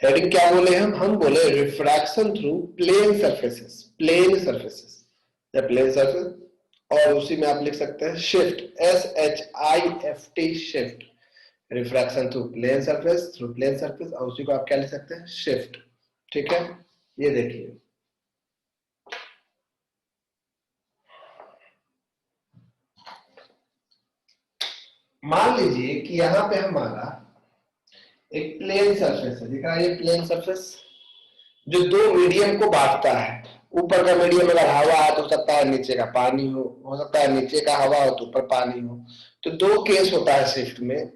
Heading क्या बोले हम बोले refraction through plane surfaces, plane surfaces या प्लेन सरफेस, और उसी में आप लिख सकते हैं shift, SHIFT shift, refraction through plane surface, through plane surface, और उसी को आप क्या लिख सकते हैं, शिफ्ट। ठीक है, ये देखिए मान लीजिए कि यहां पे हमारा एक प्लेन सरफेस है, दिख रहा है ये प्लेन सरफेस जो दो मीडियम को बांटता है। ऊपर का मीडियम अगर हवा है तो हो सकता है नीचे का पानी हो सकता है नीचे का हवा हो तो ऊपर पानी हो। तो दो केस होता है शिफ्ट में,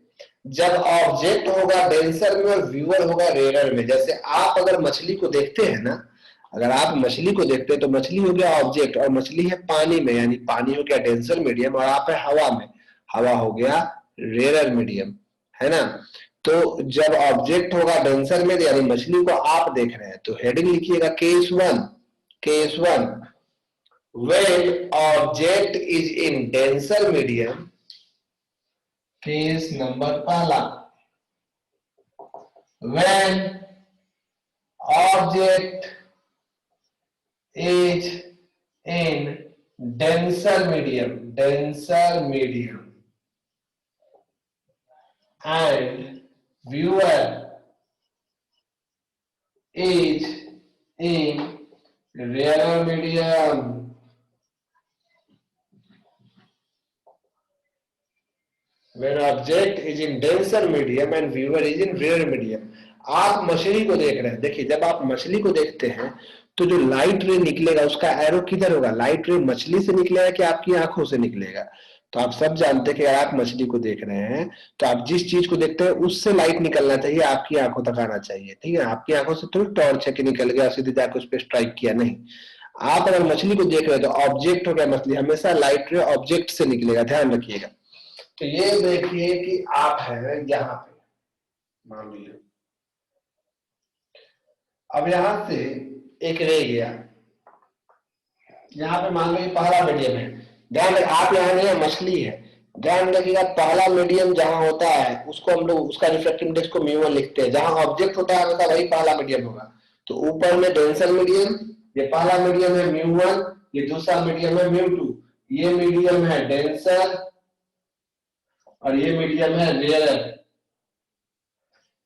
जब ऑब्जेक्ट होगा डेंसर में और व्यूअर होगा रेयर में। जैसे आप अगर मछली को देखते हैं ना, अगर आप मछली को देखते हैं तो मछली हो गया ऑब्जेक्ट, और मछली है पानी में, यानी पानी हो गया डेंसर मीडियम, और आप है हवा में, हवा हो गया रेयर मीडियम, है ना। तो जब ऑब्जेक्ट होगा डेंसर में यानी मछली को आप देख रहे हैं, तो हेडिंग लिखिएगा case one, when object is in denser medium, case number पहला, when object is in denser medium and viewer is in rarer medium. When object is in denser medium and viewer is in rarer medium. आप मछली को देख रहे हैं, देखिए जब आप मछली को देखते हैं तो जो लाइट रे निकलेगा उसका एरो किधर होगा, लाइट रे मछली से निकलेगा कि आपकी आंखों से निकलेगा। तो आप सब जानते हैं कि अगर आप मछली को देख रहे हैं तो आप जिस चीज को देखते हैं उससे लाइट निकलना चाहिए, आपकी आंखों तक आना चाहिए। ठीक है, आपकी आंखों से थोड़ी टॉर्च है कि निकल गया सीधे जाकर उस पर स्ट्राइक किया, नहीं। आप अगर मछली को देख रहे हैं तो ऑब्जेक्ट हो गया मछली, हमेशा लाइट रे ऑब्जेक्ट से निकलेगा, ध्यान रखिएगा। तो ये देखिए कि आप है यहाँ पे मान लीजिए, अब यहां से एक रह गया, यहाँ पे मान लो ये पहला मीडियम है, ध्यान रखिए आप यहाँ नहीं है, मछली है, ध्यान रखिएगा पहला मीडियम जहां होता है उसको हम लोग उसका रिफ्रैक्टिव इंडेक्स को म्यू1 लिखते हैं, जहां ऑब्जेक्ट होता है हमेशा वही पहला मीडियम होगा। तो ऊपर में डेंसर मीडियम, ये पहला मीडियम है म्यू1, ये दूसरा मीडियम है म्यू2, ये मीडियम है डेंसर और ये मीडियम है रेयर।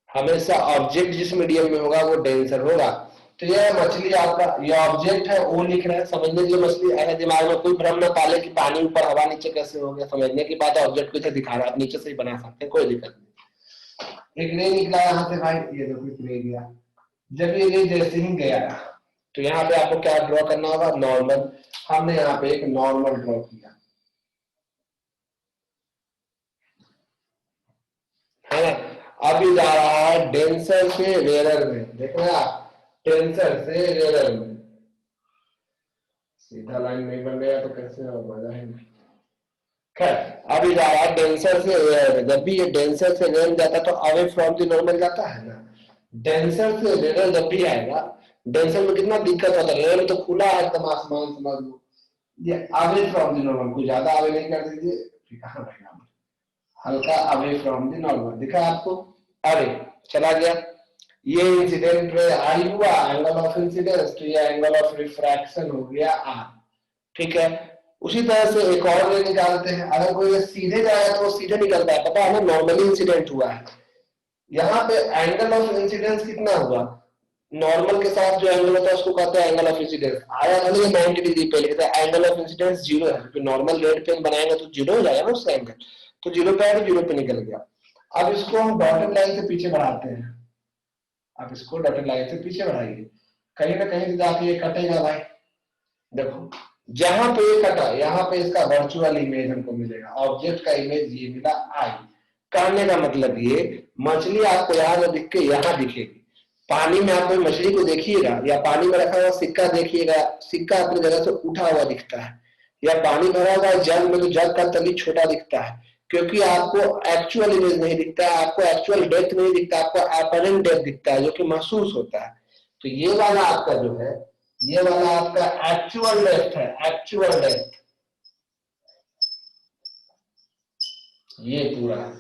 हमेशा ऑब्जेक्ट जिस मीडियम में होगा वो डेंसर होगा। तो यह मछली आपका, ये ऑब्जेक्ट है, वो लिख रहे हैं, समझने के लिए मछली, ऐसा दिमाग में कोई भ्रम न पाले कि पानी ऊपर हवा नीचे कैसे हो गया, समझने की बात है, ऑब्जेक्ट को इधर दिखा रहा है, आप नीचे से ही बना सकते हैं, कोई दिक्कत नहीं। एक रे निकला यहाँ से भाई, ये देखो एक रे गया, जब ये रे जैसे ही गया तो यहाँ पे आपको क्या ड्रॉ करना होगा, नॉर्मल। हमने यहाँ पे एक नॉर्मल ड्रॉ किया, है ना। अभी जा रहा है डेंसर से रेयर में, देख रहे हैं आप, डेंसर से रेयर में, सीधा लाइन नहीं बन गया तो कैसे मजा है। खैर अभी जा रहा है डेंसर से रेयर में, जब भी ये डेंसर से रेयर जाता है तो अवे फ्रॉम द नॉर्मल जाता है ना। डेंसर से रेयर जब भी आएगा, डेंसर में कितना दिक्कत होता है, रेयर में तो खुला है एकदम आसमान, समझ लो। ये अवे फ्रॉम द नॉर्मल, कुछ ज्यादा अवे नहीं कर दीजिए, कहां रहेगा, हल्का अवे फ्रॉम द नॉर्मल दिखा आपको, अरे चला गया। ये इंसिडेंट रे आई हुआ, एंगल ऑफ इंसिडेंस, तो ये एंगल ऑफ रिफ्रैक्शन हो गया आर। ठीक है, उसी तरह से एक और रे निकालते हैं, अगर कोई सीधे जाएगा तो वो सीधे निकलता है, पता है ना, नॉर्मली इंसिडेंट हुआ है। यहाँ पे एंगल ऑफ इंसिडेंस कितना हुआ, नॉर्मल के साथ जो एंगल होता है उसको कहते हैं एंगल ऑफ इंसिडेंस। आया भले 90 डिग्री पे, लेकिन एंगल ऑफ इंसिडेंस जीरो है, क्योंकि नॉर्मल रेड पेन बनाएंगे तो जीरो हो जाएगा ना उसका एंगल, तो जीरो पे आया तो जीरो पे निकल गया। अब इसको हम डॉटेड लाइन से पीछे बढ़ाते हैं, आप इसको डॉटेड लाइन से पीछे बढ़ाइए, कहीं ना कहीं जाके ये कटेगा भाई। देखो जहां पे ये कटा, यहाँ पे इसका वर्चुअल इमेज हमको मिलेगा, ऑब्जेक्ट का इमेज ये मिला आई। कहने का मतलब ये, मछली आपको यहाँ न दिख के यहाँ दिखेगी, पानी में आप कोई मछली को देखिएगा या पानी में रखा हुआ सिक्का देखिएगा, सिक्का अपनी जगह से उठा हुआ दिखता है, या पानी भरा हुआ जग में तो जग का तली छोटा दिखता है, क्योंकि आपको एक्चुअल इमेज नहीं दिखता है, आपको एक्चुअल डेप्थ नहीं दिखता, आपको अपरेंट डेप्थ दिखता है जो कि महसूस होता है। तो ये वाला आपका जो है, ये वाला आपका एक्चुअल डेप्थ है, एक्चुअल डेप्थ ये पूरा है।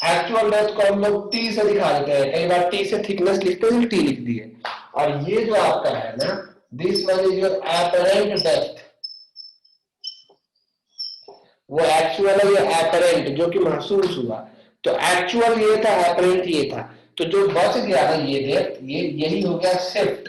एक्चुअल डेप्थ को हम लोग टी से दिखा देते हैं, कई बार टी से थिकनेस लिखते हैं, टी लिख दिए। और ये जो आपका है ना, this one is your apparent depth, वो एक्चुअल है, ये एपरेंट जो कि महसूस हुआ। तो एक्चुअल ये था, एपरेंट ये था, तो जो बच गया ना ये डेप्थ, ये यही हो गया शिफ्ट।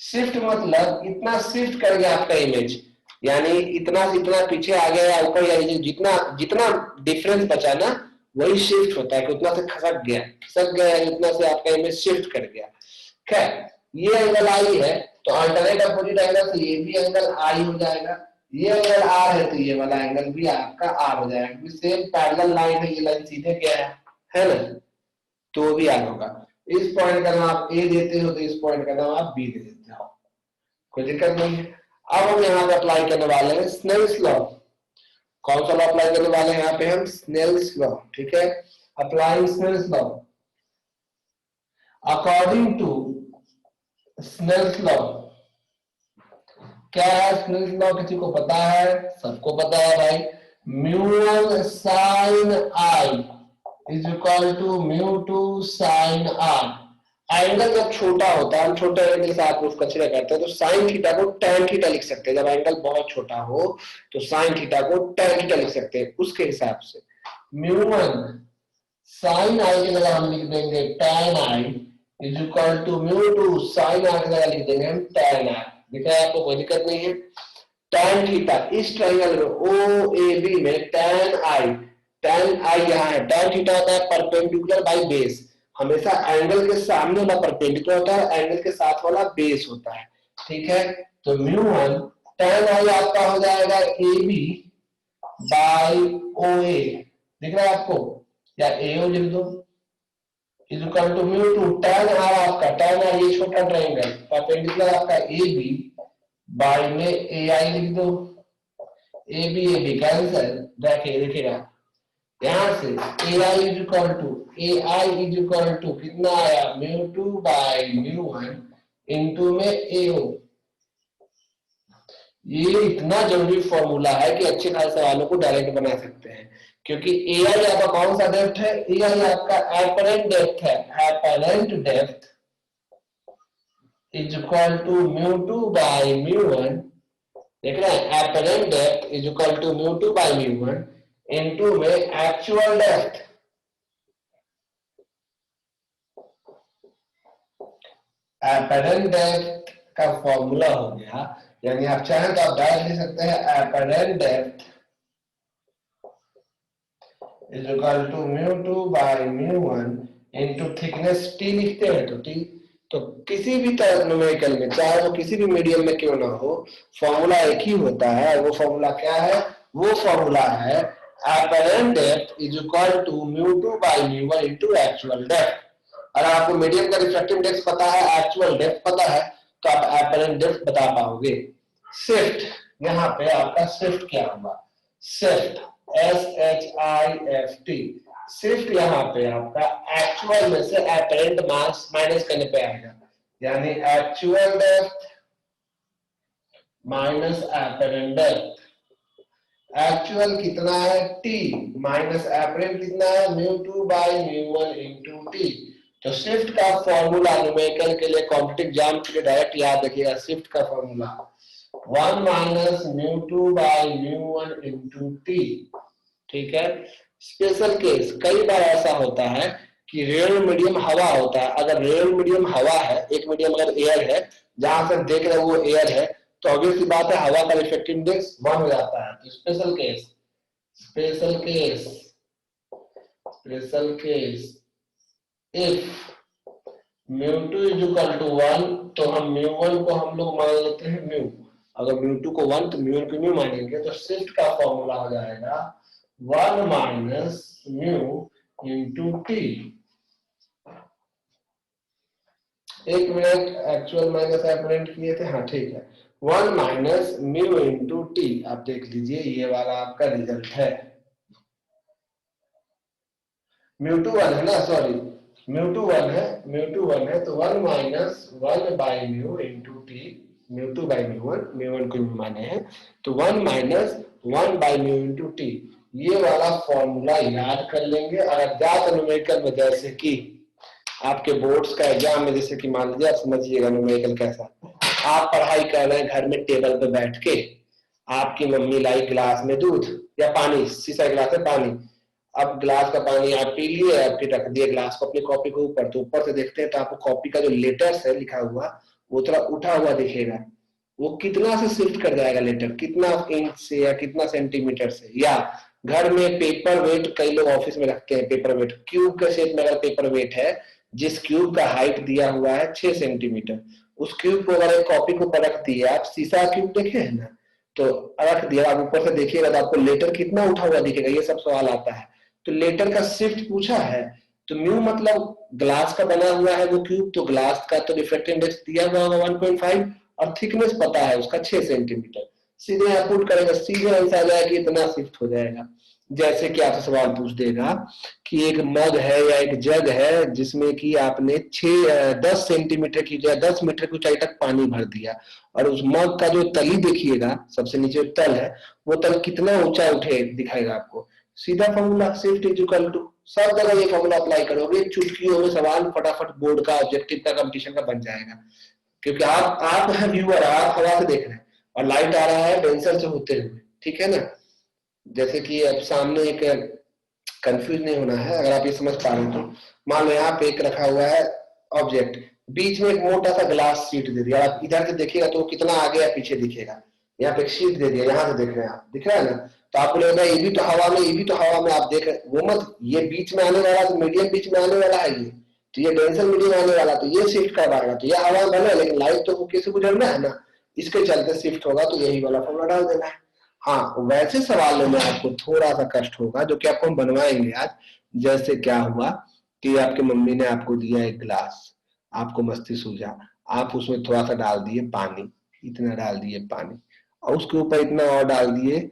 शिफ्ट मतलब इतना शिफ्ट कर गया आपका इमेज, यानी इतना से इतना पीछे आ गया या ऊपर, यानी जितना जितना डिफरेंस बचा ना वही शिफ्ट होता है कि उतना से खसक गया इतना से आपका इमेज शिफ्ट कर गया। खैर ये एंगल आई है, तो अल्टरनेट अपोजिट एंगल से ये भी एंगल आई हो जाएगा, ये एंगल आर है तो ये वाला एंगल भी आपका आर हो जाएगा, क्योंकि सेम पैरेलल लाइन है, ये लाइन सीधे गया है ना, तो भी आर होगा। इस पॉइंट का नाम आप ए देते हो तो इस पॉइंट का नाम आप बी दे देते हो, कोई दिक्कत नहीं है। अब हम यहाँ पे अप्लाई करने वाले हैं स्नेल्स लॉ। कौन सा लॉ अप्लाई करने वाले हैं यहाँ पे हम? स्नेल्स लॉ, ठीक है। Applying Snell's law, according to Snell's law, क्या है स्नेल्स लॉ? किसी को पता है? सबको पता है भाई, mu sine I is equal to mu sine R. Angle जब छोटा होता है, हम छोटे एंगल से आप प्रूफ कंसीडर करते हैं, तो साइन थीटा को टैन थीटा लिख सकते हैं। जब एंगल बहुत छोटा हो तो साइन थीटा को टैन थीटा लिख सकते हैं, उसके हिसाब से म्यू1 साइन आई की जगह हम लिख देंगे tan I is equal to mu sine R की जगह लिख देंगे हम टैन आर। दिखा है आपको? कोई दिक्कत नहीं है। टैन थीटा इस ट्रायंगल में ओ ए बी में टैन आई यहाँ है, टैन थीटा होता है परपेंडिकुलर बाय बेस, हमेशा एंगल के सामने वाला परपेंडिकुलर होता है, एंगल के साथ वाला बेस होता है, ठीक है। तो म्यू1 टैन आई आपका हो जाएगा ए बी बाय ओ ए, दिख रहा है आपको, या ए ओ लिख दो, is equal to mu tan R आपका, टैन आर ये छोटा ट्रायंगल परपेंडिकुलर आपका ए बी बाय में ए आई लिख दो, ए बी कैंसिल, देखिएगा यहां से ए आई इज इक्वल टू कितना आया, म्यू2 बाय म्यू1 इनटू में ए ओ। ये इतना जरूरी फॉर्मूला है कि अच्छे खासे सवालों को डायरेक्ट बना सकते हैं, क्योंकि ए आई आपका कौन सा डेप्थ है? ए आई आपका एपरेंट डेप्थ है, apparent depth is equal to mu by mu, देख रहे हैं, apparent depth is equal to mu by mu into में एक्चुअल डेप्थ। एपरेंट डेप्थ का फॉर्मूला हो गया, यानी आप चाहें तो आप डायरेक्ट लिख सकते हैं apparent depth is equal to mu by mu into thickness T लिखते हैं तो टी। तो किसी भी तरह न्यूमेरिकल में, चाहे वो किसी भी मीडियम में क्यों ना हो, फॉर्मूला एक ही होता है। वो फॉर्मूला क्या है? वो फॉर्मूला है apparent depth is equal to mu by mu into actual depth. अगर आपको मीडियम का रिफ्रैक्टिव इंडेक्स पता है, एक्चुअल डेप्थ पता है, तो आप एपरेंट डेप्थ बता पाओगे। शिफ्ट, यहाँ पे आपका शिफ्ट क्या होगा? शिफ्ट SHIFT, शिफ्ट यहाँ पे आपका एक्चुअल में से एपरेंट मास माइनस करने पे आएगा, यानी actual depth minus apparent depth. Actual कितना है? T माइनस एपरेंट कितना है? म्यू2 बाय म्यू1 इनटू T। तो शिफ्ट का फॉर्मूला न्यूमेरिकल के लिए, कॉम्पिटिटिव एग्जाम के लिए डायरेक्ट याद रखिएगा, शिफ्ट का formula 1 minus mu by mu into T, ठीक है। स्पेशल केस, कई बार ऐसा होता है कि रियल मीडियम हवा होता है। अगर रियल मीडियम हवा है, एक मीडियम अगर एयर है, जहां से देख रहे हो वो एयर है, तो ऑब्वियस सी बात है हवा का रिफ्रैक्टिव इंडेक्स 1 हो जाता है। तो special case if mu is equal to 1, तो हम म्यू1 को हम लोग मान लेते हैं म्यू, अगर म्यू2 को 1 तो म्यू1 को म्यू मानेंगे, तो शिफ्ट का फॉर्मूला हो जाएगा 1 माइनस म्यू इंटू टी। एक मिनट, एक्चुअल माइनस एपरेंट किए थे, हाँ ठीक है, 1 माइनस म्यू इंटू टी। आप देख लीजिए ये वाला आपका रिजल्ट है। म्यू2 1 है ना, सॉरी म्यू2 1 है, तो 1 minus 1 by mu into T, mu by mu को म्यू माने हैं, तो 1 minus 1 by mu into T. ये वाला फॉर्मूला याद कर लेंगे। और अज्ञात न्यूमेरिकल में जैसे कि आपके बोर्ड्स का एग्जाम में, जैसे कि मान लीजिए, आप समझिएगा न्यूमेरिकल कैसा, आप पढ़ाई कर रहे हैं घर में टेबल पे बैठ के, आपकी मम्मी लाई गिलास में दूध या पानी, शीशा गिलास में पानी, अब गिलास का पानी आप पी लिए, आप फिर रख दिए गिलास को अपनी कॉपी के ऊपर, तो ऊपर से देखते हैं तो आपको कॉपी का जो लेटर्स है लिखा हुआ वो थोड़ा उठा हुआ दिखेगा। वो कितना से शिफ्ट कर जाएगा लेटर, कितना इंच से या कितना सेंटीमीटर से। या घर में पेपर वेट, कई लोग ऑफिस में रखते हैं पेपर वेट, क्यूब के शेप में अगर पेपर वेट है, जिस क्यूब का हाइट दिया हुआ है 6 सेंटीमीटर, उस क्यूब को अगर एक कॉपी को रख दिए, आप शीशा क्यूब देखे है ना, तो रख दिया, आप ऊपर से देखिएगा तो आपको लेटर कितना उठा हुआ दिखेगा, ये सब सवाल आता है। तो लेटर का शिफ्ट पूछा है, तो म्यू मतलब ग्लास का बना हुआ है वो क्यूब, तो ग्लास का तो रिफ्रैक्टिव इंडेक्स दिया हुआ होगा 1.5, और थिकनेस पता है उसका 6 सेंटीमीटर। सीधे आप पुट करेंगे, सीधे आंसर आ जाएगा कि इतना शिफ्ट हो जाएगा। जैसे कि आपसे सवाल पूछ देगा कि एक मग है या एक जग है जिसमें कि आपने 10 सेंटीमीटर की या 10 मीटर की ऊंचाई तक पानी भर दिया, और उस मग का जो तली देखिएगा, सबसे नीचे तल है, वो तल कितना ऊंचा उठे दिखाएगा आपको। सीधा formula, shift is equal to, सब जगह ये फॉर्मूला अप्लाई करोगे, चुटकियों में सवाल फटाफट बोर्ड का, ऑब्जेक्टिव का, कंपटीशन का बन जाएगा। क्योंकि आप है व्यूअर, आप हवा से देख रहे हैं और लाइट आ रहा है डेंसर से होते हुए, ठीक है ना। जैसे कि अब सामने एक, कंफ्यूज नहीं होना है, अगर आप ये समझ पा रहे हो तो मान लो यहाँ पे एक रखा हुआ है ऑब्जेक्ट, बीच में एक मोटा सा ग्लास शीट दे दिया, आप इधर से देखिएगा तो कितना आगे या पीछे दिखेगा। यहाँ पे एक शीट दे दिया, यहाँ से देख रहे हैं आप, दिख रहा है ना, तो आपको लगेगा ये भी तो हवा में, ये भी तो हवा में, आप देख रहे वो मत, ये बीच में आने वाला, तो मीडियम बीच में आने वाला है ये, तो ये डेंसर मीडियम आने वाला, तो ये शिफ्ट करवाएगा, तो ये हवा बना, लेकिन लाइट तो कैसे गुजरना है ना, इसके चलते शिफ्ट होगा, तो यही वाला फॉर्मूला डाल देना है। हाँ, वैसे सवालों में आपको थोड़ा सा कष्ट होगा, जो कि आपको हम बनवाएंगे आज। जैसे क्या हुआ कि आपकी मम्मी ने आपको दिया एक गिलास, आपको मस्ती सूझा, आप उसमें थोड़ा सा डाल दिए पानी, इतना डाल दिए पानी, और उसके ऊपर इतना और डाल दिए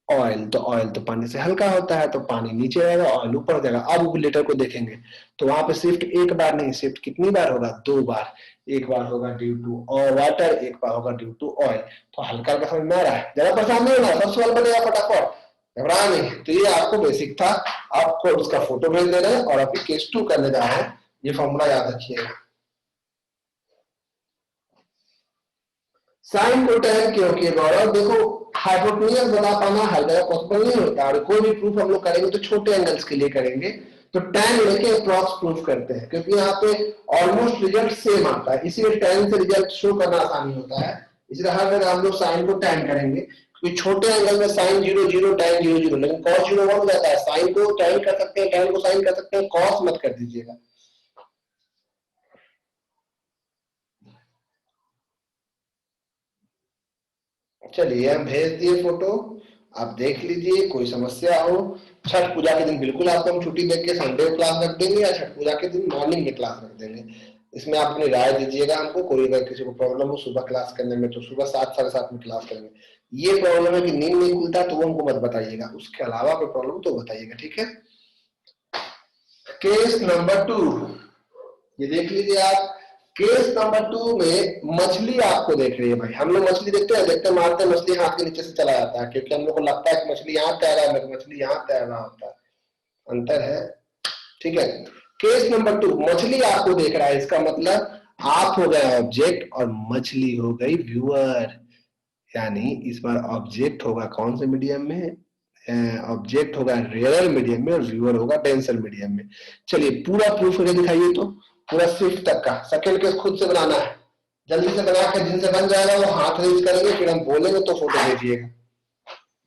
ऑयल, तो ऑयल तो पानी से हल्का होता है, तो पानी नीचे आएगा, ऑयल ऊपर जाएगा। अब लेटर को देखेंगे तो वहां पे शिफ्ट एक बार नहीं, शिफ्ट कितनी बार होगा, 2 बार। एक बार होगा ड्यू टू वाटर, एक बार होगा ड्यू टू ऑयल। तो हल्का हल्का समझ में आ रहा है, ज्यादा परेशान नहीं होना, सब सवाल बनेगा फटाफट, घबरा नहीं। तो ये आपको बेसिक था, आपको उसका फोटो भेज दे रहे हैं और अभी केस 2 करने जा रहे हैं, ये फॉर्मूला याद रखिएगा। साइन को tan क्योंकि गौरव देखो, हाइपोटेन्यूज बना पाना हर जगह पॉसिबल नहीं होता, और कोई भी प्रूफ हम लोग करेंगे तो छोटे एंगल्स के लिए करेंगे, तो tan लेके अप्रॉक्स प्रूफ करते हैं, क्योंकि यहाँ पे ऑलमोस्ट रिजल्ट सेम आता है, इसीलिए tan से रिजल्ट शो करना आसानी होता है। इसलिए हर जगह हम लोग साइन को tan करेंगे, क्योंकि छोटे एंगल में साइन 0 0 tan 0 0, लेकिन cos 0 1 हो जाता है। साइन को tan कर सकते हैं, tan को साइन कर सकते हैं, cos मत कर दीजिएगा। चलिए हम भेज दिए फोटो, आप देख लीजिए, कोई समस्या हो। छठ पूजा के दिन बिल्कुल आपको हम छुट्टी देके संडे को क्लास रख देंगे, या छठ पूजा के दिन मॉर्निंग में क्लास रख देंगे, इसमें आप अपनी राय दीजिएगा हमको। कोई अगर किसी को प्रॉब्लम हो सुबह क्लास करने में, तो सुबह 7 साढ़े 7 में क्लास करेंगे। ये प्रॉब्लम है कि नींद नहीं खुलता, तो वो हमको मत बताइएगा, उसके अलावा कोई प्रॉब्लम तो बताइएगा, ठीक है। केस नंबर 2 ये देख लीजिए आप। केस नंबर 2 में मछली आपको देख रही है भाई, हम लोग मछली देखते हैं, देखते मारते मछली हाथ के नीचे से चला जाता है, क्योंकि हम लोग को लगता है कि मछली यहाँ तैर रहा है, मछली यहाँ तैर रहा होता है, अंतर है, ठीक है। केस नंबर 2 मछली आपको देख रहा है, इसका मतलब आप हो गए ऑब्जेक्ट और मछली हो गई व्यूअर। यानी इस बार ऑब्जेक्ट होगा कौन से मीडियम में, ऑब्जेक्ट होगा रेयर मीडियम में और व्यूअर होगा डेंसर मीडियम में। चलिए पूरा प्रूफ करके दिखाइए, तो पूरा शिफ्ट तक का। सेकंड केस खुद से बनाना है, जल्दी से बना के जिनसे बन जाएगा वो हाथ रेज करेंगे, फिर हम बोलेंगे तो फोटो भेजिएगा,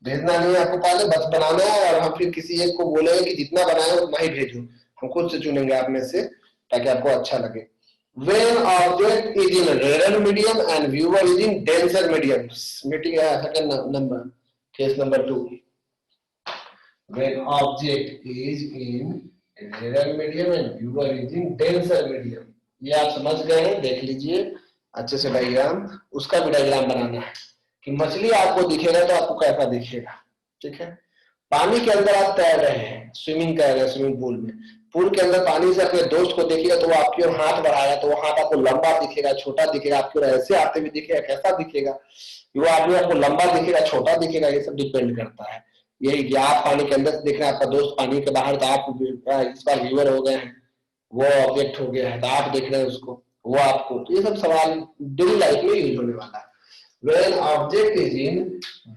भेजना नहीं है आपको, पहले बस बनाना है, और हम फिर किसी एक को बोलेंगे कि जितना बनाए उतना ही भेजो, हम खुद से चुनेंगे आप में से, ताकि आपको अच्छा लगे। When object is in rarer medium and viewer is in denser medium. Meeting second number, case number 2. When object is in rarer medium and viewer is in denser medium. ये आप समझ गए हैं, देख लीजिए अच्छे से डायग्राम, उसका भी डायग्राम बनाना है कि मछली आपको दिखेगा तो आपको कैसा दिखेगा, ठीक है। पानी के अंदर आप तैर रहे हैं, स्विमिंग कर रहे हैं स्विमिंग पूल में, पूल के अंदर पानी से अपने दोस्त को देखिएगा तो वो आपकी ओर हाथ बढ़ाया, तो वो हाथ आपको लंबा दिखेगा, छोटा दिखेगा, आपकी ओर ऐसे आते हुए दिखेगा, कैसा दिखेगा, वो आदमी आपको लंबा दिखेगा, छोटा दिखेगा, ये सब डिपेंड करता है। यही कि आप पानी के अंदर से देख रहे हैं, आपका दोस्त पानी के बाहर था, आप इस बार व्यूअर हो गए हैं, वो ऑब्जेक्ट हो गया है तो आप देख रहे हैं उसको, वो आपको, तो ये सब सवाल डेली लाइफ में यूज होने वाला है। When object is in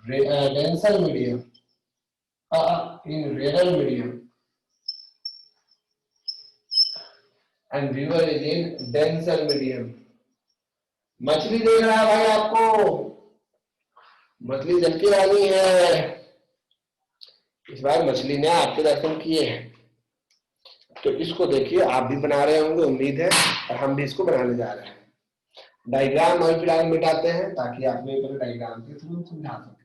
denser medium, in rarer medium, and viewer is in denser medium. मछली देख रहा है भाई आपको, मछली जल की रानी है, इस बार मछली ने आपके दर्शन किए हैं, तो इसको देखिए आप भी बना रहे होंगे उम्मीद है, और हम भी इसको बनाने जा रहे हैं। डायग्राम और फिलहाल मिटाते हैं ताकि आप मेरे डायग्राम के थ्रू समझा सकें।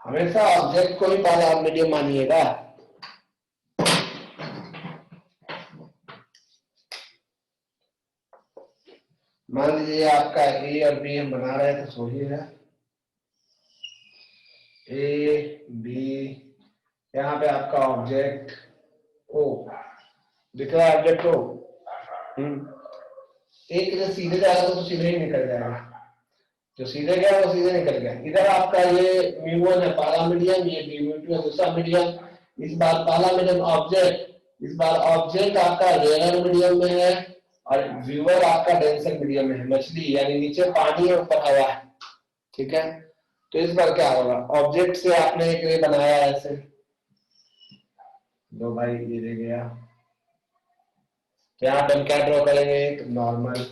हमेशा ऑब्जेक्ट को ही पहला मीडियम मानिएगा। मान लीजिए आपका ए और बी हम बना रहे थे, सो ही है ए बी, यहाँ पे आपका ऑब्जेक्ट ओ दिख रहा है, ऑब्जेक्ट ओ एक जो सीधे जाएगा तो सीधे ही निकल जाएगा, जो सीधे गया वो सीधे निकल गया। इधर आपका ये म्यू1 है पहला मीडियम, ये म्यू2 है दूसरा मीडियम। इस बार पहला मीडियम ऑब्जेक्ट, इस बार ऑब्जेक्ट आपका रेयर मीडियम में है और व्यूअर आपका डेंसर मीडियम में है, मछली यानी नीचे पानी है ऊपर हवा है, ठीक है। तो इस बार क्या होगा, ऑब्जेक्ट से आपने एक रे बनाया ऐसे, दो भाई ये दे गया, तो यहाँ पे हम क्या ड्रॉ करेंगे, एक नॉर्मल।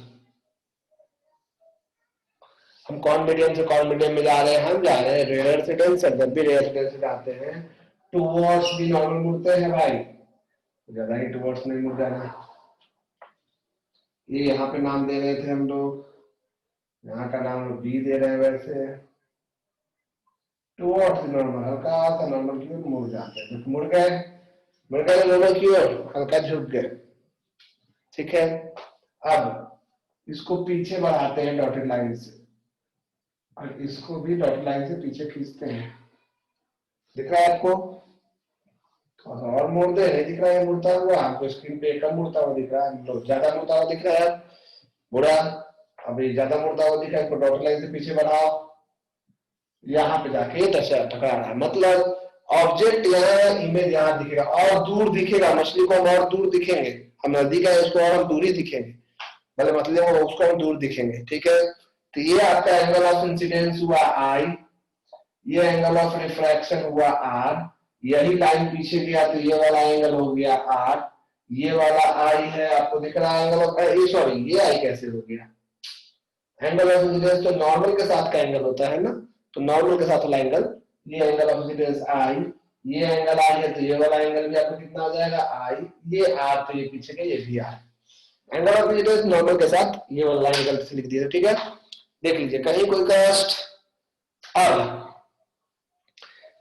हम कौन मीडियम से कौन मीडियम में जा रहे हैं, हम जा रहे हैं रेयर से डेंसर। जब भी रेयर से डेंसर जाते हैं टुवर्ड्स भी नॉर्मल मुड़ते हैं भाई, ज्यादा ही टुवर्ड्स नहीं मुड़ जाना। ये यहाँ पे नाम दे रहे थे हम लोग, यहाँ का नाम बी दे रहे हैं, वैसे टुवर्ड्स नॉर्मल, हल्का सा नॉर्मल की ओर मुड़ जाते हैं, मुड़ गए नॉर्मल की ओर, हल्का झुक गए, ठीक है। अब इसको पीछे बढ़ाते हैं डॉटेड लाइन से, और इसको भी डॉटेड लाइन से पीछे खींचते हैं। दिख रहा है आपको, थोड़ा सा और मोड़ दे, नहीं दिख रहा है मुड़ता हुआ आपको, स्क्रीन पे कम मुड़ता हुआ दिख रहा है, ज्यादा मुड़ता हुआ दिख रहा है बुरा, अभी ज्यादा मुड़ता हुआ दिख रहा है, इसको डॉटेड लाइन से पीछे बढ़ाओ, यहाँ पे जाके टकरा रहा है, मतलब ऑब्जेक्ट यहाँ, इमेज यहाँ दिखेगा और दूर दिखेगा, मछली को हम और दूर दिखेंगे, हम नजदीक है उसको और हम दूरी दिखेंगे, भले मछली को उसको हम दूर दिखेंगे, ठीक है। तो ये आपका एंगल ऑफ इंसिडेंस हुआ आई, ये एंगल ऑफ रिफ्रैक्शन हुआ आर, यही लाइन पीछे गया तो ये वाला एंगल हो गया आर, ये वाला आई है आपको दिख रहा है एंगल ऑफ, ये सॉरी ये आई कैसे हो गया, एंगल ऑफ इंसिडेंस तो नॉर्मल के साथ का एंगल होता है ना, तो नॉर्मल के साथ वाला एंगल, ये एंगल ऑफ इंसिडेंस आई, ये एंगल आई है तो ये वाला एंगल भी आपको कितना हो जाएगा आई, ये आर तो ये पीछे के ये भी R, angle of incidence normal के साथ ये वाला एंगल से लिख दिया, ठीक है। देख लीजिए कहीं कोई कस्ट। अब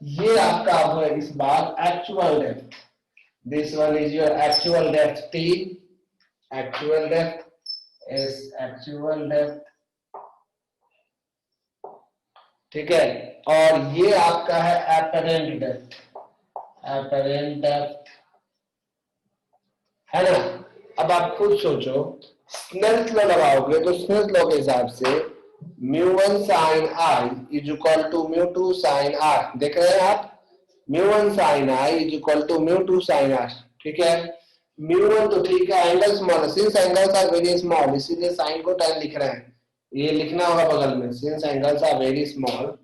ये आपका है इस बार actual depth, this one is your actual depth T, actual depth is actual depth, ठीक है। और ये आपका है अपरेंट डेप्थ, अपरेंट डेप्थ है ना। अब आप खुद सोचो, स्नेल्स लॉ लगाओगे तो स्नेल्स लॉ के हिसाब से μ1 sin i is equal to μ2 sin r, देख रहे हैं आप, μ1 sin i is equal to μ2 sin r, ठीक है। μ1 तो ठीक है, angle small, since angles are very small इसीलिए साइन को tan लिख रहे हैं, ये लिखना होगा बगल में, since angles are very small,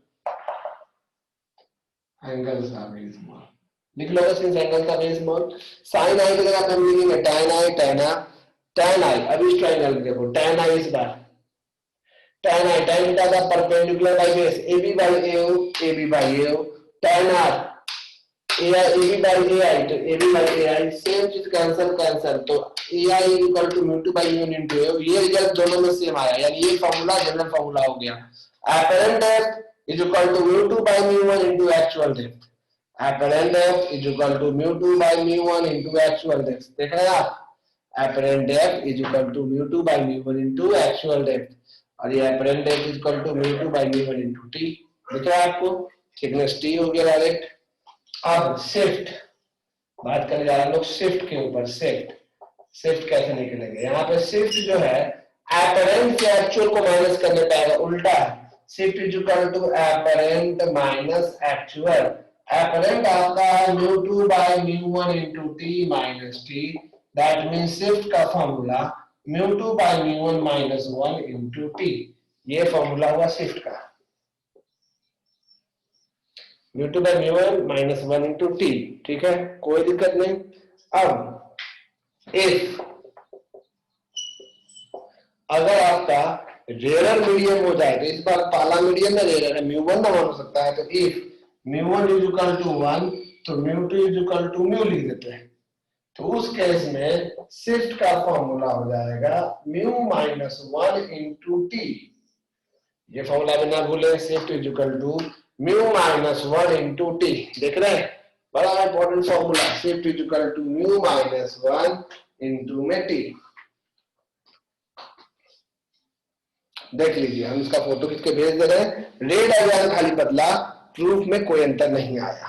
angles are very small लिख लो, since angles are very small, sin i की जगह पे हम लिखेंगे tan i, tan i, अब इस ट्रायंगल में देखो tan i इस बार tan i, tan theta का perpendicular by base AB by AO, AB by AO, tan r AI, AB by AI, तो AB by AI सेम चीज कैंसिल, तो AI equal to μ2 by μ1 into AO, ये result दोनों में same आया, यानी ये फार्मूला जनरल फार्मूला हो गया, apparent depth is equal to μ2 by μ1 into actual depth, apparent depth is equal to μ2 by μ1 into actual depth, देख रहे हैं आप, apparent depth is equal to μ2 by μ1 into actual depth, और ये apparent depth is equal to μ2 by μ1 into t, दिख रहा है आपको, थिकनेस टी हो गया डायरेक्ट। अब शिफ्ट बात करने जा रहे हैं लोग शिफ्ट के ऊपर। शिफ्ट कैसे निकलेंगे? यहाँ पे शिफ्ट जो है एपरेंट से एक्चुअल को माइनस करने पे आएगा, उल्टा है। Shift is equal to apparent minus actual. Apparent आपका है mu two by mu one into T minus T, that means shift का formula mu two by mu one minus one into T, ये formula हुआ shift का, mu two by mu one minus one into T. ठीक है, कोई दिक्कत नहीं। अब इफ अगर आपका रेयर मीडियम हो जाए, तो इस बार पहला मीडियम में रेयर है, म्यू वन ना वन हो सकता है, तो if mu one is equal to one तो mu two is equal to mu लिख देते हैं। तो उस केस में शिफ्ट का फॉर्मूला हो जाएगा mu minus one into T. ये फॉर्मूला भी ना भूलें, shift is equal to mu minus one into T. देख रहे हैं, बड़ा important formula, shift is equal to mu minus one into में टी। देख लीजिए, हम इसका फोटो खींच के भेज दे रहे हैं। रेड आ गया खाली बदला, प्रूफ में कोई अंतर नहीं आया।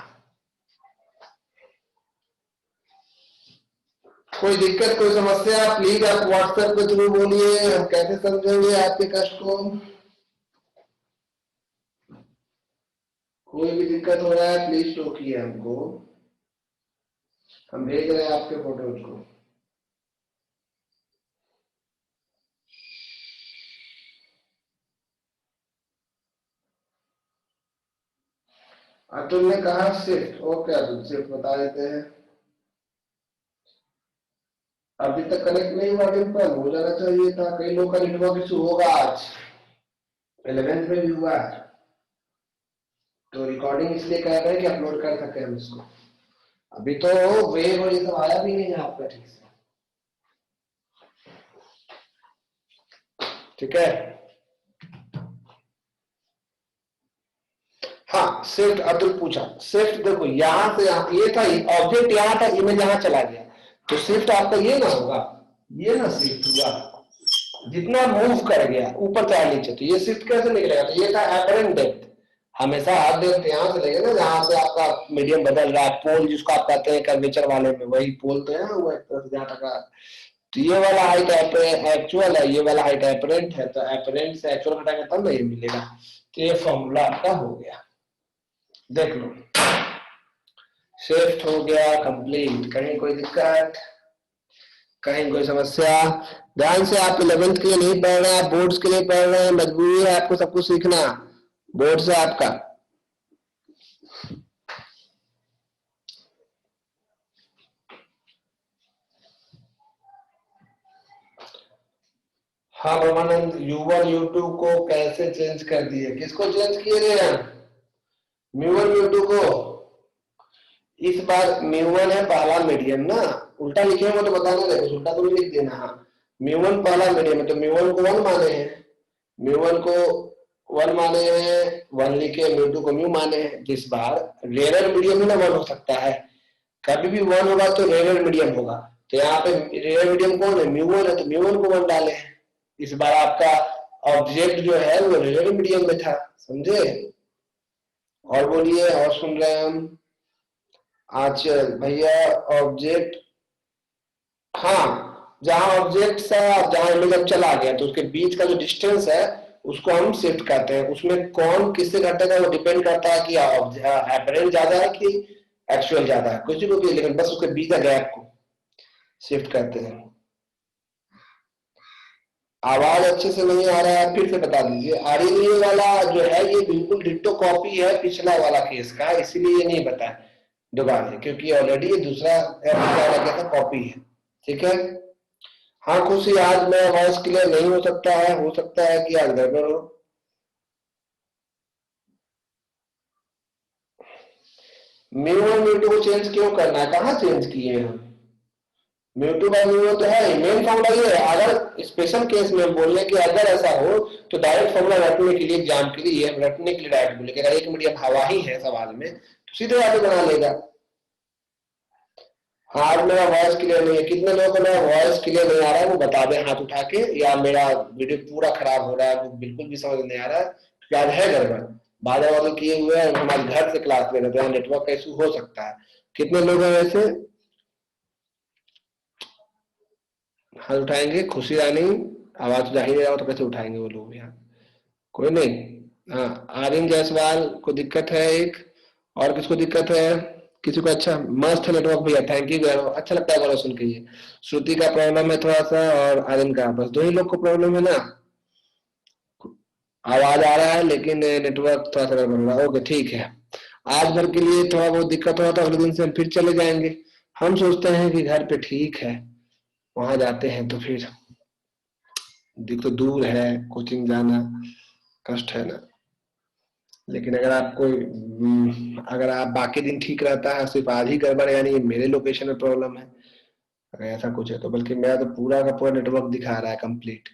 कोई दिक्कत, कोई समस्या, प्लीज आप व्हाट्सएप के थ्रू बोलिए, हम कैसे समझेंगे आपके कष्ट को। कोई भी दिक्कत हो रहा है प्लीज टोकिए हमको, हम भेज रहे हैं आपके फोटोज को। अतुल ने कहा शिफ्ट, ओके अतुल शिफ्ट बता देते हैं। अभी तक कनेक्ट नहीं हुआ, डिम्पल हो जाना चाहिए था। कई लोग का नेटवर्क इशू होगा आज, 11th में भी हुआ है, तो रिकॉर्डिंग इसलिए कर रहे हैं कि अपलोड कर सके हम इसको। अभी तो वेव और ये सब आया भी नहीं है आपका ठीक से। ठीक है, हाँ शिफ्ट अतुल पूछा। शिफ्ट देखो यहां से यहाँ, ये था ऑब्जेक्ट यहाँ था, इमेज यहाँ चला गया, तो शिफ्ट आपका ये ना होगा, ये ना शिफ्ट हुआ, जितना मूव कर गया ऊपर चाहे नीचे, तो ये शिफ्ट कैसे निकलेगा? तो ये था एपरेंट डेप्थ। हमेशा हाथ डेप्थ यहाँ से लेंगे ना, जहां से आपका मीडियम बदल रहा है, पोल जिसको आप कहते हैं कर्वेचर वाले में, वही पोल तो है वो एक तरह से जहां तक। तो ये वाला हाइट एक्चुअल है, ये वाला हाइट एपरेंट है, तो एपरेंट से एक्चुअल घटाएंगे तब नहीं मिलेगा। तो ये फॉर्मूला आपका हो गया, देख लो शिफ्ट हो गया कंप्लीट। कहीं कोई दिक्कत, कहीं कोई समस्या? ध्यान से, आप 11th के लिए नहीं पढ़ रहे हैं, आप बोर्ड्स के लिए पढ़ रहे हैं, मजबूरी है आपको सब कुछ सीखना, बोर्ड से आपका। हाँ ब्रह्मानंद, U1 U2 को कैसे चेंज कर दिए? किसको चेंज किए थे? म्यू1 म्यू2 को। इस बार म्यू1 है पहला मीडियम ना, उल्टा लिखे हो तो बताना, देखो उल्टा तो नहीं लिख देना। हाँ म्यू1 पहला मीडियम है, तो म्यू1 को 1 माने हैं, म्यू1 को 1 माने हैं, 1 लिखे, म्यू2 को म्यू माने हैं। जिस बार रेयर मीडियम ही ना 1 हो सकता है, कभी भी 1 होगा तो रेयर मीडियम होगा। तो यहाँ पे रेयर मीडियम कौन है? म्यू1 है, तो म्यू1 को 1 डाले हैं। इस बार आपका ऑब्जेक्ट जो है वो रेयर मीडियम में था, समझे? और बोलिए, और सुन रहे हैं हम। आचल भैया ऑब्जेक्ट, हाँ जहां ऑब्जेक्ट सा, जहां इमेज अब चला गया तो उसके बीच का जो डिस्टेंस है उसको हम शिफ्ट कहते हैं। उसमें कौन किससे घटेगा वो डिपेंड करता है कि एपरेंट ज्यादा है कि एक्चुअल ज्यादा है, कुछ भी, लेकिन बस उसके बीच का गैप को शिफ्ट करते हैं। आवाज अच्छे से नहीं आ रहा है, फिर से बता दीजिए। आ रही नहीं वाला जो है ये बिल्कुल डिट्टो कॉपी है पिछला वाला केस का, इसीलिए ये नहीं बताया दोबारा, क्योंकि ऑलरेडी ये दूसरा क्या था, कॉपी है। ठीक है, हाँ खुशी, आज मैं वॉइस क्लियर नहीं हो सकता है कि आज गड़बड़ हो। म्यू और म्यू को चेंज क्यों करना है? कहाँ चेंज किए हैं? म्यू बाय म्यू तो है, मेन फॉर्मूला ये है। अगर स्पेशल केस में बोलने कि अगर ऐसा हो तो डायरेक्ट फॉर्मूला रटने के लिए, एग्जाम के लिए रटने के लिए डायरेक्ट बोले, अगर एक मीडियम हवा ही है सवाल में तो सीधे आगे बना लेगा। हाँ आज मेरा वॉइस क्लियर नहीं है, कितने लोगों को मेरा वॉइस क्लियर नहीं आ रहा है वो बता दें हाथ उठा के, या मेरा वीडियो पूरा खराब हो रहा है, वो बिल्कुल भी समझ नहीं आ रहा है, याद है गड़बड़? बादल वादल किए हुए हैं, हमारे घर से क्लास ले रहे हैं, नेटवर्क का इशू हो सकता है। कितने लोग हैं वैसे? हाथ उठाएंगे? खुशी रानी, आवाज जा ही नहीं रहा हो तो कैसे उठाएंगे वो लोग यहाँ? कोई नहीं। हाँ, आर्यन जायसवाल को दिक्कत है एक, और किसको दिक्कत है? किसी को? अच्छा, मस्त नेटवर्क भैया, थैंक यू गौरव, अच्छा लगता है गौरव सुन के। ये श्रुति का प्रॉब्लम है थोड़ा सा, और आर्यन का, बस दो ही लोग को प्रॉब्लम है ना? आवाज आ रहा है लेकिन नेटवर्क थोड़ा सा गड़बड़ रहा है। ओके ठीक है, आज भर के लिए थोड़ा बहुत दिक्कत हुआ तो अगले दिन से हम फिर चले जाएंगे। हम सोचते हैं कि घर पे ठीक है, वहां जाते हैं तो फिर देख, तो दूर है, कोचिंग जाना कष्ट है ना। लेकिन अगर आपको अगर आप बाकी दिन ठीक रहता है, सिर्फ आज ही गड़बड़ है, यानी मेरे लोकेशन में प्रॉब्लम है, अगर ऐसा कुछ है तो, बल्कि मेरा तो पूरा का पूरा नेटवर्क दिखा रहा है कंप्लीट,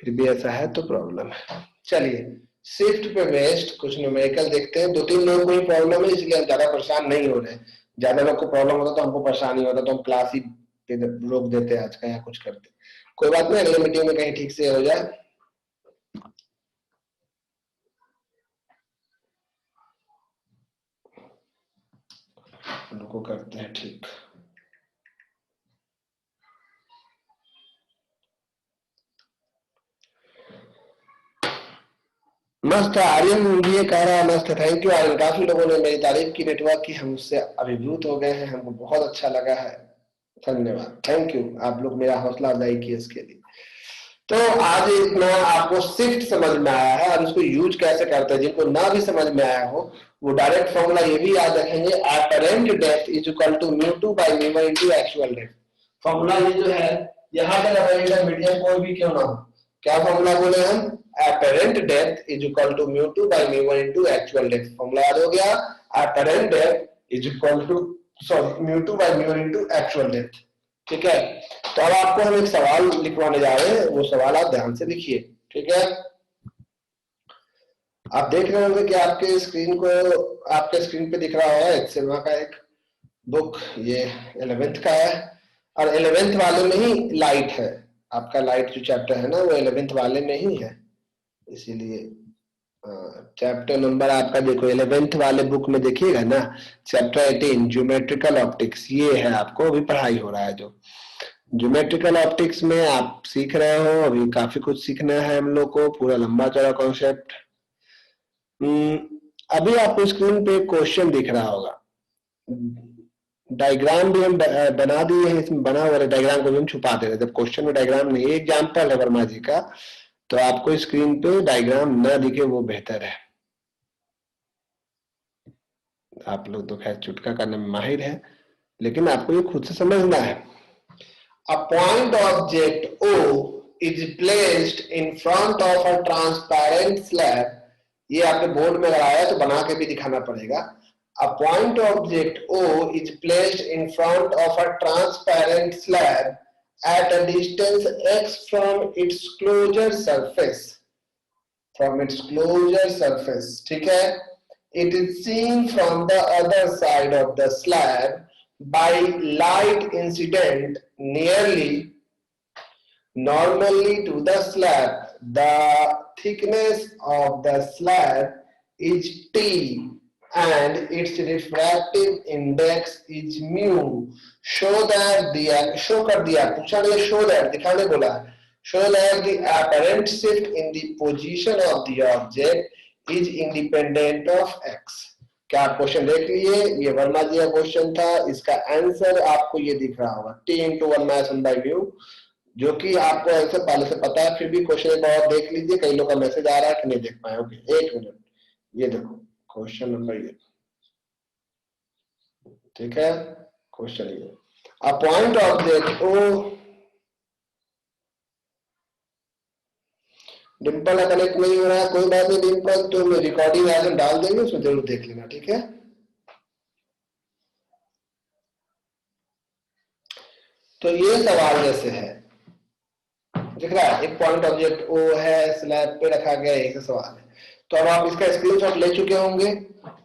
फिर भी ऐसा है तो प्रॉब्लम है। चलिए, शिफ्ट पे वेस्ट कुछ न्यूमेरिकल देखते हैं। 2-3 लोगों को ही प्रॉब्लम है, इसलिए हम ज्यादा परेशान नहीं हो रहे। ज्यादा लोग को प्रॉब्लम होता तो हमको परेशानी होता तो हम क्लास ही रोक देते आज का, या कुछ करते। कोई बात नहीं, अगले मीटिंग में कहीं ठीक से हो जाए। उनको करते हैं ठीक। मस्त है आर्यन, ये कह रहा है मस्त है, थैंक यू आर्यन, काफी लोगों ने मेरी तारीफ की नेटवर्क की, हम उससे अभिभूत हो गए हैं, हमको बहुत अच्छा लगा है, धन्यवाद, थैंक यू, आप लोग मेरा हौसला अफजाई किए इसके लिए। तो आज इतना आपको शिफ्ट समझ में आया है, और उसको यूज कैसे करते हैं। जिनको ना भी समझ में आया हो वो डायरेक्ट फॉर्मूला ये भी याद रखेंगे, apparent depth is equal to μ2 by μ1 into actual depth. Formula ये जो है, यहाँ तक अपरेंट मीडियम कोई भी क्यों ना हो, क्या फॉर्मूला बोले हम? Apparent depth is equal to μ2 by μ1 into actual depth. Formula याद हो गया, apparent depth is equal to μ2 by μ1 into actual depth. ठीक है, तो अब आपको हम एक सवाल लिखवाने जा रहे हैं, वो सवाल आप ध्यान से लिखिए। ठीक है, आप देख रहे होंगे कि आपके स्क्रीन पे दिख रहा होगा एक्सेल का एक बुक, ये 11th का है, और 11th वाले में ही लाइट है। आपका लाइट जो चैप्टर है ना, वो 11th वाले में ही है, इसीलिए चैप्टर नंबर आपका देखो 11th वाले बुक में देखिएगा ना, चैप्टर 18 ज्योमेट्रिकल ऑप्टिक्स, ये है आपको अभी पढ़ाई हो रहा है। जो ज्योमेट्रिकल ऑप्टिक्स में आप सीख रहे हो, अभी काफी कुछ सीखना है हम लोग को, पूरा लंबा चौड़ा कॉन्सेप्ट। अभी आपको स्क्रीन पे क्वेश्चन दिख रहा होगा, डायग्राम भी हम बना दिए हैं, इसमें बना हुआ डायग्राम को भी हम छुपा दे रहे हैं। जब क्वेश्चन में डायग्राम नहीं, एग्जाम्पल है वर्मा जी का, तो आपको स्क्रीन पे डायग्राम न दिखे वो बेहतर है। आप लोग तो खैर चुटका करने में माहिर है, लेकिन आपको ये खुद से समझना है। A point object O is placed in front of a transparent slab. ये आपने बोर्ड में लगाया तो बना के भी दिखाना पड़ेगा। A point object O is placed in front of a transparent slab at a distance x from its closure surface. From its closure surface, ठीक है? It is seen from the other side of the slab by light incident nearly normally to the slab. The thickness of the slab is T and its refractive index is mu. Show that show कर दिया, पूछा नहीं, show that दिखाने बोला, show that the apparent shift in the position of the object is independent of x. क्या आप question देख लिए? ये वर्मा जी का क्वेश्चन था, इसका आंसर आपको ये दिख रहा होगा, t इंटू 1/(1/μ), जो कि आपको आंसर पहले से पता है, फिर भी क्वेश्चन एक बार देख लीजिए, कई लोग का मैसेज आ रहा है कि नहीं देख पाए। ओके, एक मिनट, ये देखो क्वेश्चन नंबर ये, ठीक है, क्वेश्चन ये, a point object O, Dimple का कनेक्ट नहीं हो रहा है, कोई बात नहीं डिम्पल, तो मैं रिकॉर्डिंग आज हम डाल देंगे, उसमें जरूर देख लेना, ठीक है। तो ये सवाल जैसे है, दिख रहा है, एक पॉइंट ऑब्जेक्ट ओ है, स्लैब पे रखा गया, एक सवाल है। तो अब आप इसका स्क्रीनशॉट ले चुके होंगे।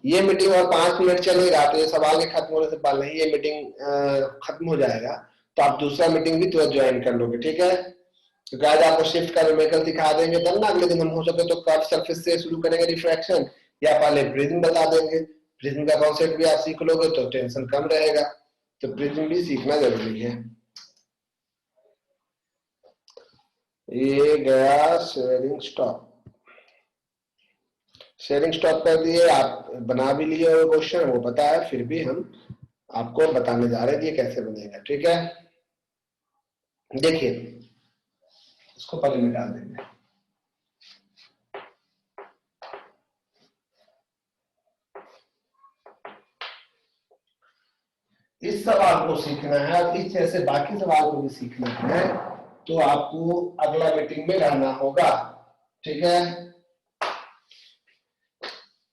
ये मीटिंग और 5 मिनट चलेगा, तो ये सवाल के खत्म होने से पहले ही ये मीटिंग खत्म हो जाएगा, तो आप दूसरा मीटिंग भी तुरंत ज्वाइन कर लोगे, ठीक है। क्योंकि आज आपको शिफ्ट का न्यूमेरिकल दिखा देंगे, तब ना अगले दिन हम हो सके तो कर्व सरफेस से शुरू करेंगे रिफ्रैक्शन, या पहले प्रिज्म बता देंगे, प्रिज्म का कॉन्सेप्ट भी आप सीख लोगे तो टेंशन कम रहेगा, तो प्रिज्म भी सीखना जरूरी है। ये गया शेयरिंग स्टॉप, शेयरिंग स्टॉप कर दिए, आप बना भी लिए वो क्वेश्चन, वो पता है, फिर भी हम आपको बताने जा रहे हैं ये कैसे बनेगा, ठीक है। देखिए इसको पहले मिटा देंगे। इस सवाल को सीखना है और इस जैसे बाकी सवाल को भी सीखना है, तो आपको अगला मीटिंग में रहना होगा, ठीक है।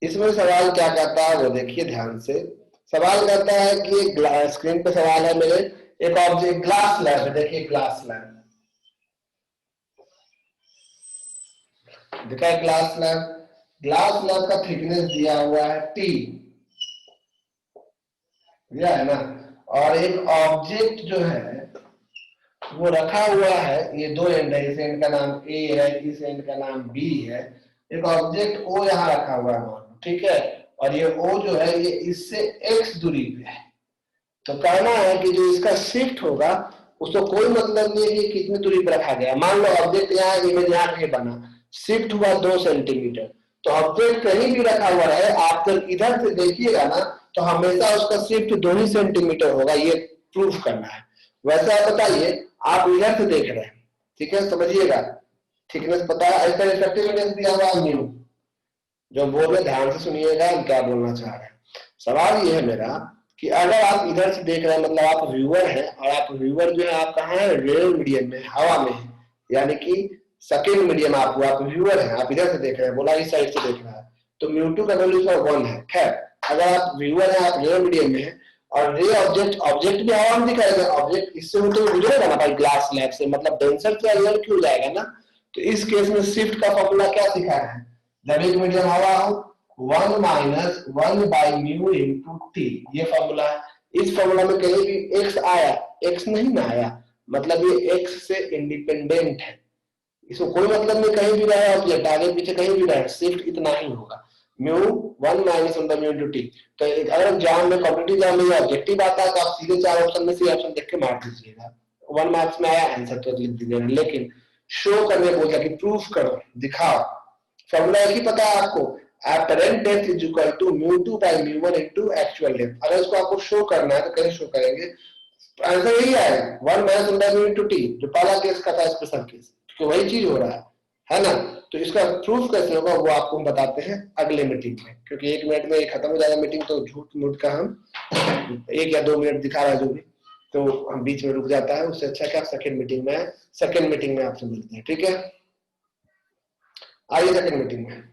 इसमें सवाल क्या कहता है वो देखिए ध्यान से। सवाल कहता है कि स्क्रीन पे सवाल है मेरे, एक ऑब्जेक्ट ग्लास लैब है, देखिए ग्लास लैब देखा है, ग्लास लैब, ग्लास लैब का थिकनेस दिया हुआ है T, दिया है ना, और एक ऑब्जेक्ट जो है वो रखा हुआ है, ये दो एंड है, इस एंड का नाम A है, इस एंड का नाम B है, एक ऑब्जेक्ट O यहाँ रखा हुआ है, ठीक है, और ये O जो है ये इससे x दूरी पे है। तो कहना है कि जो इसका शिफ्ट होगा उसको कोई मतलब नहीं है कि कितनी दूरी पर रखा गया। मान लो ऑब्जेक्ट यहाँ इमेज यहाँ कहीं बना, शिफ्ट हुआ 2 सेंटीमीटर, तो ऑब्जेक्ट कहीं भी रखा हुआ है, आप जब इधर से देखिएगा ना तो हमेशा उसका शिफ्ट 2 ही सेंटीमीटर होगा, ये प्रूफ करना है। वैसे आप बताइए, आप इधर से देख रहे हैं, ठीक है, समझिएगा, थिकनेस पता है, इसका इफेक्टिवनेस दिया हुआ है न्यू, जो बोल रहे ध्यान से सुनिएगा हम क्या बोलना चाह रहे हैं। सवाल ये है मेरा कि अगर आप इधर से देख रहे हैं, मतलब आप व्यूअर हैं, और आप व्यूअर जो है आप कहाँ है, रेल मीडियम में, हवा में है, यानी कि सेकेंड मीडियम आप व्यूअर हैं, आप इधर से देख रहे हैं, बोला इस साइड से देख रहा है, तो म्यू2 का वैल्यू 1 है। खैर अगर आप व्यूअर हैं, आप रेल मीडियम में है, और रे ऑब्जेक्ट भी हवा में दिखाएगा, ऑब्जेक्ट इससे होते हुए गुजरेगा ना भाई ग्लास स्लैब से, मतलब डेंसर से एयर क्यों जाएगा ना। तो इस केस में शिफ्ट का फॉर्मूला क्या सिखाया है, जब एक मीडियम हवा हो 1 minus 1 by mu into T, ये फॉर्मूला है। इस फॉर्मूला में कहीं भी एक्स आया, एक्स नहीं ना आया, मतलब ये एक्स से इंडिपेंडेंट है, इसको कोई मतलब नहीं कहीं भी रहे ऑब्जेक्ट, आगे पीछे कहीं भी रहे, शिफ्ट इतना ही होगा, mu 1 minus 1 by mu into T. तो अगर एग्जाम में कॉम्पिटिटिव एग्जाम में ऑब्जेक्टिव आता है तो आप सीधे 4 ऑप्शन में से ऑप्शन देख के मार दीजिएगा, 1 मार्क्स में आया आंसर तो लिख दीजिएगा, लेकिन शो करने को कि प्रूफ करो, दिखाओ। फॉर्मूला एक ही पता है आपको, apparent depth is equal to mu2 by mu1 into actual depth। अगर इसको आपको शो करना है तो कैसे शो करेंगे, आंसर यही आएगा 1 minus 1 by mu into T, जो पहला केस का था स्पेशल केस, तो वही चीज हो रहा है ना। तो इसका प्रूफ कैसे होगा वो आपको हम बताते हैं अगले मीटिंग में, क्योंकि 1 मिनट में ये खत्म हो जाएगा मीटिंग, तो झूठ मूठ का हम 1 या 2 मिनट दिखा रहा है जो भी, तो हम बीच में रुक जाता है, उससे अच्छा क्या सेकेंड मीटिंग में आपसे मिलते हैं, ठीक है। आइए सेकेंड मीटिंग में।